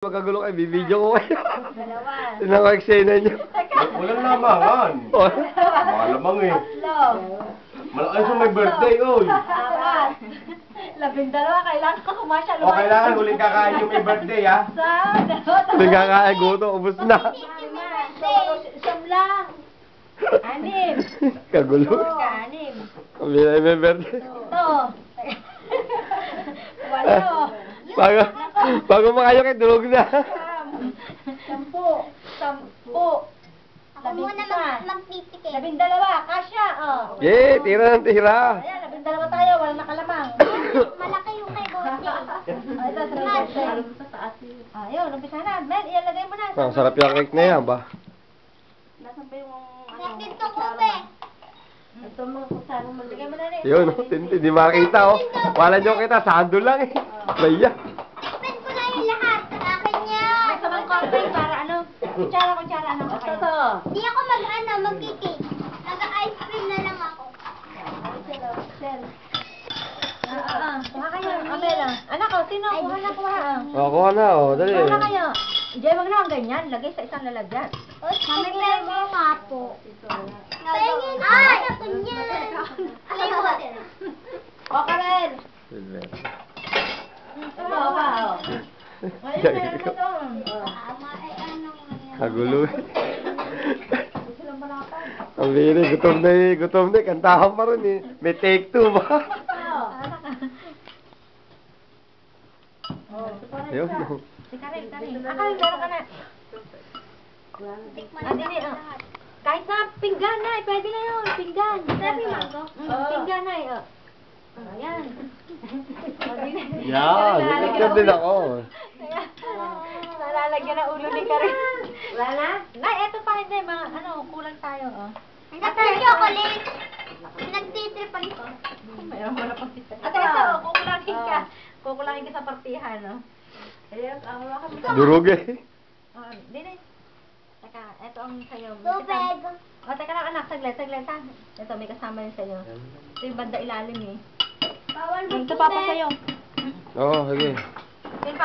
Magkagulo kayo, bibidyo ko kayo. Dalawa. Tingnan ko eksena nyo. Walang lamangan. Malamang eh. Tatlo. Malaki sa may birthday, oy. Apat. 12, kailangan ko kumasya. O kailangan huling kakain yung may birthday, ha? Sa dalawa. Nagkakain guto, ubos na. Siyam lang. Anim. Kagulo. Anim. Kami na may birthday. Ito. Walo. Bago makayo kayo, durog na. Sampu. Ako muna magpipikit. 12, kasya. Oh. Yay, tira ng tira. Ayan, 12 tayo, walang nakalamang. Malaki yung kay Bote. Ito, 3. Ayun, umpisa na. Mel, ilalagay mo na. Ang sarap yung cake na yan, ba? Nasaan ba yung Natin to kope. Ito mga kusarang maligay mo na rin. Yun, hindi makita, oh. Wala nyo kita, sando lang, eh. Baya. Tikman ko na yung lahat. Akin yan. May sabang coffee para ano? Kutsara, ano ba kayo? Ito. Di ako magkikik. Nag-ice cream na lang ako. Sel. Kuha kayo. Amela. Anak ko, sino? Kuha na. Kuha na, oh. Dali. Kuha na kayo. Diyan, wag naman ganyan. Lagay sa isang lalagyan. Mamigay mo nga po. Pengin. Ay! Ako niyan. Alay mo. O, Karen. Ito, ba? Ayun, meron na ito. Ama ay ano yan. Kagulo. Ang biri, gutom na eh. Kantahan pa rin eh. May take 2 ba? Ayun, no. Si Karen. Karen, meron ka na. Dini, kahit na pinggan na, pwede na yun. Pinggan. Sabi mo ko? Pinggan na, ayan. Yan, nagkakad din ako. Nalalagyan na ulo ni Karen. Wala na? Nay, eto pa hindi. Mga, kulang tayo, Ate, chocolate. Nagtitripan ko. Mayroon mo na pang Ate, ito, kukulangin ka sa partihan, Ayun, Durog eh. Dini. Teka, ito ang sayo. Tubig. Teka lang anak, saglit ha. Ito, may kasama yun sa'yo. Ito yung banda ilalim Bawal mo Ito pa sa'yo. Oo, sige. Yung